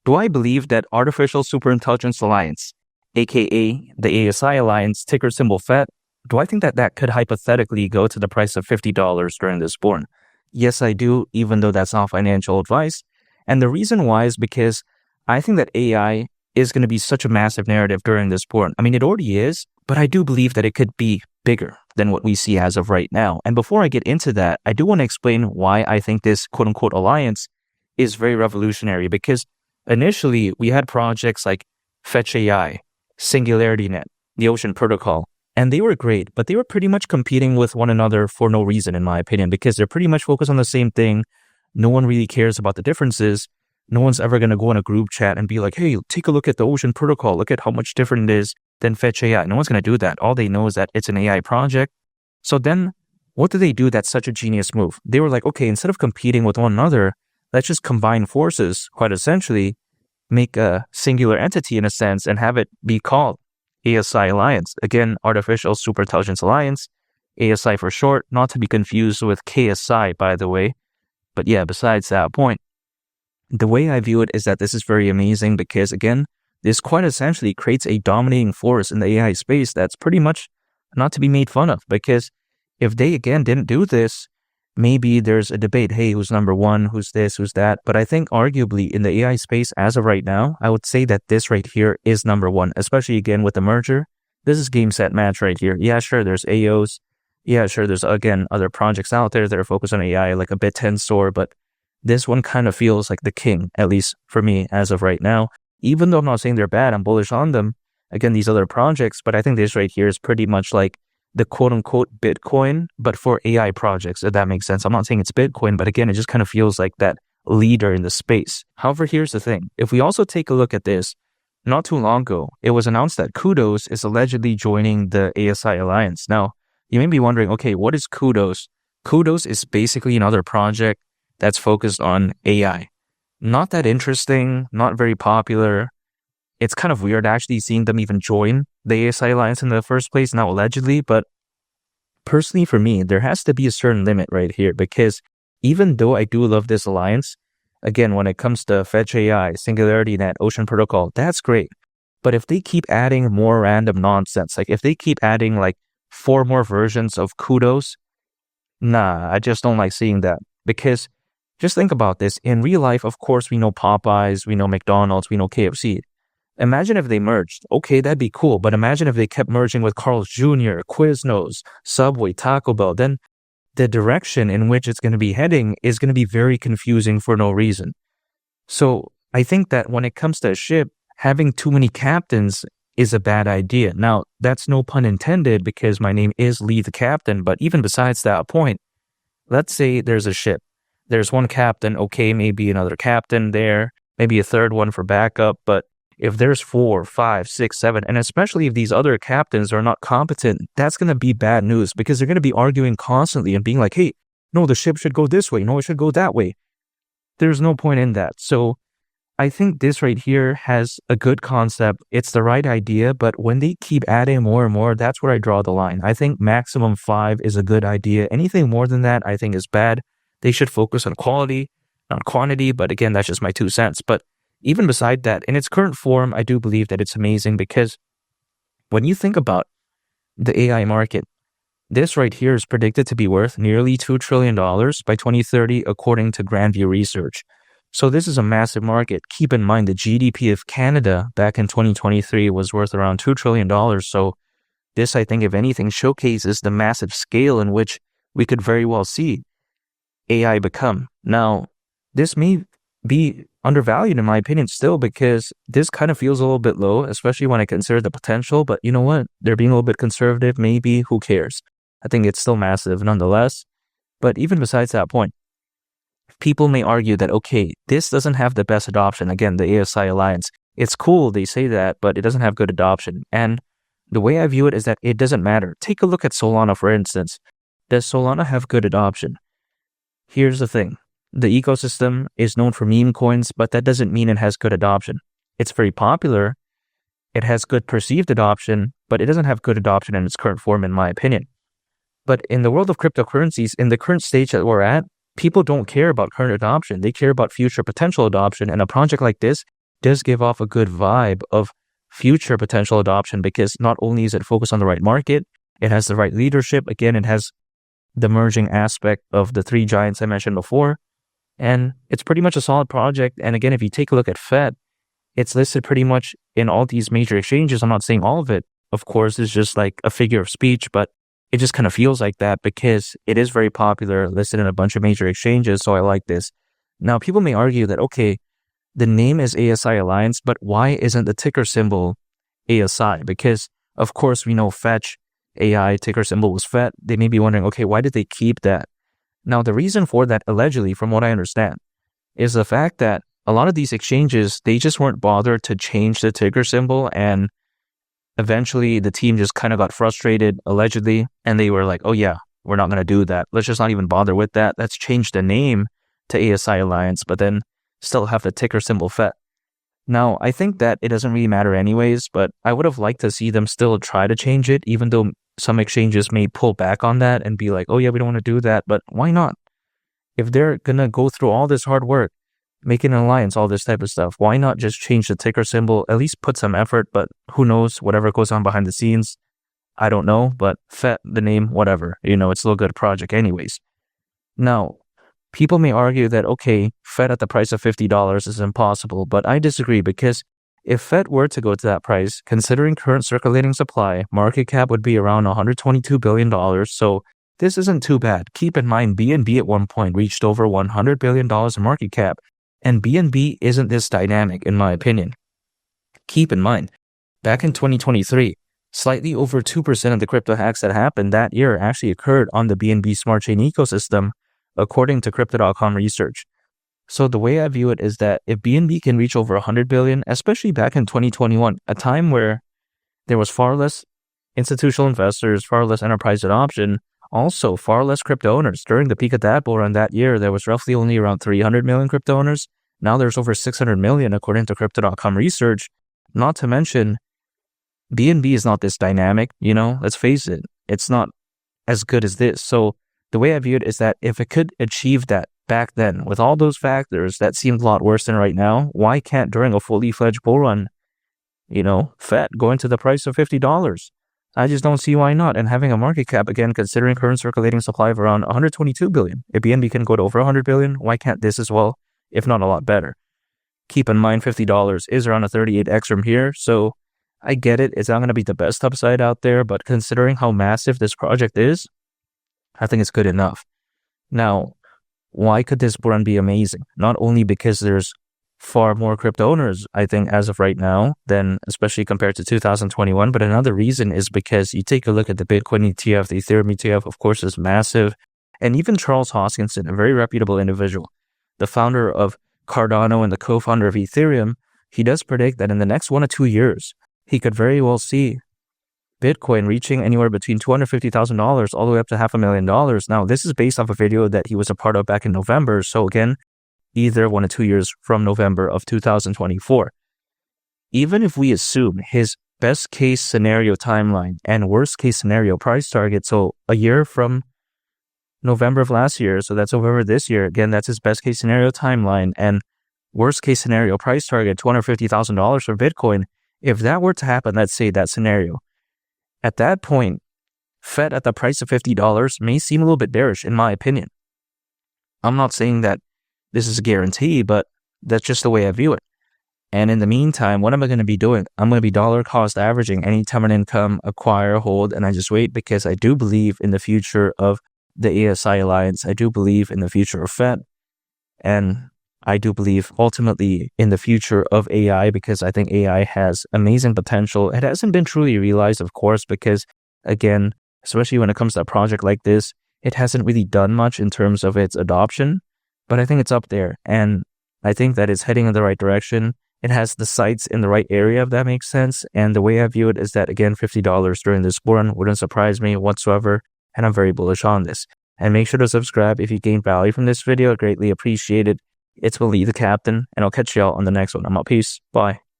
Do I believe that Artificial Superintelligence Alliance, aka the ASI Alliance, ticker symbol FET, do I think that that could hypothetically go to the price of $50 during this bourne? Yes, I do, even though that's not financial advice. And the reason why is because I think that AI is going to be such a massive narrative during this bourne. I mean, it already is, but I do believe that it could be bigger than what we see as of right now. And before I get into that, I do want to explain why I think this quote-unquote alliance is very revolutionary, because initially we had projects like FET AI, SingularityNet, the Ocean Protocol, and they were great, but they were pretty much competing with one another for no reason, in my opinion, because they're pretty much focused on the same thing. No one really cares about the differences. No one's ever going to go in a group chat and be like, hey, take a look at the Ocean Protocol. Look at how much different it is than FET AI. No one's going to do that. All they know is that it's an AI project. So then what did they do that's such a genius move? They were like, okay, instead of competing with one another, let's just combine forces, quite essentially, make a singular entity in a sense and have it be called ASI Alliance. Again, Artificial Superintelligence Alliance, ASI for short, not to be confused with KSI, by the way. But yeah, besides that point, the way I view it is that this is very amazing because, again, this quite essentially creates a dominating force in the AI space that's pretty much not to be made fun of, because if they, again, didn't do this, maybe there's a debate, hey, who's number one, who's this, who's that. But I think arguably in the AI space as of right now, I would say that this right here is number one, especially again with the merger. This is game, set, match right here. Yeah, sure, there's AOs. Yeah, sure, there's, again, other projects out there that are focused on AI, like a Bit10 store, but this one kind of feels like the king, at least for me as of right now. Even though I'm not saying they're bad, I'm bullish on them. Again, these other projects, but I think this right here is pretty much like the quote-unquote Bitcoin, but for AI projects, if that makes sense. I'm not saying it's Bitcoin, but again, it just kind of feels like that leader in the space. However, here's the thing. If we also take a look at this, not too long ago, it was announced that Kudos is allegedly joining the ASI Alliance. Now, you may be wondering, okay, what is Kudos? Kudos is basically another project that's focused on AI. Not that interesting, not very popular. It's kind of weird actually seeing them even join the ASI Alliance in the first place, now allegedly, but personally for me, there has to be a certain limit right here, because even though I do love this alliance, again, when it comes to FET AI, SingularityNet, Ocean Protocol, that's great. But if they keep adding more random nonsense, like if they keep adding like 4 more versions of Kudos, nah, I just don't like seeing that. Because just think about this. In real life, of course, we know Popeyes, we know McDonald's, we know KFC. Imagine if they merged. Okay, that'd be cool. But imagine if they kept merging with Carl's Jr., Quiznos, Subway, Taco Bell. Then the direction in which it's going to be heading is going to be very confusing for no reason. So I think that when it comes to a ship, having too many captains is a bad idea. Now, that's no pun intended because my name is Lee the Captain. But even besides that point, let's say there's a ship. There's one captain, okay, maybe another captain there, maybe a third one for backup. But if there's 4, 5, 6, 7, and especially if these other captains are not competent, that's going to be bad news because they're going to be arguing constantly and being like, hey, no, the ship should go this way. No, it should go that way. There's no point in that. So I think this right here has a good concept. It's the right idea, but when they keep adding more and more, that's where I draw the line. I think maximum 5 is a good idea. Anything more than that, I think is bad. They should focus on quality, not quantity. But again, that's just my 2 cents. But even beside that, in its current form, I do believe that it's amazing because when you think about the AI market, this right here is predicted to be worth nearly $2 trillion by 2030, according to Grandview Research. So this is a massive market. Keep in mind the GDP of Canada back in 2023 was worth around $2 trillion. So this, I think, if anything, showcases the massive scale in which we could very well see AI become. Now, this may be undervalued in my opinion still because this kind of feels a little bit low, especially when I consider the potential. But you know what? They're being a little bit conservative. Maybe. Who cares? I think it's still massive nonetheless. But even besides that point, people may argue that, okay, this doesn't have the best adoption. Again, the ASI Alliance. It's cool, they say that, but it doesn't have good adoption. And the way I view it is that it doesn't matter. Take a look at Solana, for instance. Does Solana have good adoption? Here's the thing. The ecosystem is known for meme coins, but that doesn't mean it has good adoption. It's very popular. It has good perceived adoption, but it doesn't have good adoption in its current form, in my opinion. But in the world of cryptocurrencies, in the current stage that we're at, people don't care about current adoption. They care about future potential adoption. And a project like this does give off a good vibe of future potential adoption, because not only is it focused on the right market, it has the right leadership. Again, it has the merging aspect of the three giants I mentioned before, and it's pretty much a solid project. And again, if you take a look at FET, it's listed pretty much in all these major exchanges. I'm not saying all of it, of course, is just like a figure of speech, but it just kind of feels like that because it is very popular, listed in a bunch of major exchanges. So I like this. Now, people may argue that, okay, the name is ASI Alliance, but why isn't the ticker symbol ASI? Because, of course, we know Fetch AI ticker symbol was FET. They may be wondering, okay, why did they keep that? Now, the reason for that, allegedly, from what I understand, is the fact that a lot of these exchanges, they just weren't bothered to change the ticker symbol, and eventually the team just kind of got frustrated, allegedly, and they were like, oh yeah, we're not going to do that. Let's just not even bother with that. Let's change the name to ASI Alliance, but then still have the ticker symbol FET. Now, I think that it doesn't really matter anyways, but I would have liked to see them still try to change it, even though some exchanges may pull back on that and be like, oh yeah, we don't want to do that, but why not? If they're going to go through all this hard work, making an alliance, all this type of stuff, why not just change the ticker symbol, at least put some effort, but who knows, whatever goes on behind the scenes, I don't know, but FET, the name, whatever, it's still a good project anyways. Now, people may argue that, okay, FET at the price of $50 is impossible, but I disagree, because if FET were to go to that price, considering current circulating supply, market cap would be around $122 billion, so this isn't too bad. Keep in mind, BNB at one point reached over $100 billion in market cap, and BNB isn't this dynamic, in my opinion. Keep in mind, back in 2023, slightly over 2% of the crypto hacks that happened that year actually occurred on the BNB Smart Chain ecosystem, according to Crypto.com research. So the way I view it is that if BNB can reach over 100 billion, especially back in 2021, a time where there was far less institutional investors, far less enterprise adoption, also far less crypto owners. During the peak of that bull run that year, there was roughly only around 300 million crypto owners. Now there's over 600 million, according to Crypto.com research. Not to mention, BNB is not this dynamic, let's face it. It's not as good as this. So the way I view it is that if it could achieve that back then, with all those factors that seemed a lot worse than right now, why can't during a fully fledged bull run, FET go into the price of $50? I just don't see why not. And having a market cap, again, considering current circulating supply of around 122 billion, if BNB can go to over 100 billion, why can't this as well, if not a lot better? Keep in mind, $50 is around a 38x from here, so I get it. It's not going to be the best upside out there, but considering how massive this project is, I think it's good enough. Now, why could this run be amazing? Not only because there's far more crypto owners, I think, as of right now, than especially compared to 2021. But another reason is because you take a look at the Bitcoin ETF, the Ethereum ETF, of course, is massive. And even Charles Hoskinson, a very reputable individual, the founder of Cardano and the co-founder of Ethereum, he does predict that in the next 1 to 2 years, he could very well see Bitcoin reaching anywhere between $250,000 all the way up to $500,000. Now, this is based off a video that he was a part of back in November. So again, either 1 to 2 years from November of 2024. Even if we assume his best case scenario timeline and worst case scenario price target, so a year from November of last year, so that's November this year, again, that's his best case scenario timeline, and worst case scenario price target, $250,000 for Bitcoin. If that were to happen, let's say that scenario, at that point, FET at the price of $50 may seem a little bit bearish, in my opinion. I'm not saying that this is a guarantee, but that's just the way I view it. And in the meantime, what am I going to be doing? I'm going to be dollar cost averaging any time and income, acquire, hold, and I just wait, because I do believe in the future of the ASI Alliance. I do believe in the future of FET. And I do believe ultimately in the future of AI, because I think AI has amazing potential. It hasn't been truly realized, of course, because again, especially when it comes to a project like this, it hasn't really done much in terms of its adoption, but I think it's up there. And I think that it's heading in the right direction. It has the sites in the right area, if that makes sense. And the way I view it is that, again, $50 during this run wouldn't surprise me whatsoever. And I'm very bullish on this. And make sure to subscribe if you gained value from this video. I greatly appreciate it. It's Willie the Captain, and I'll catch y'all on the next one. I'm out. Peace. Bye.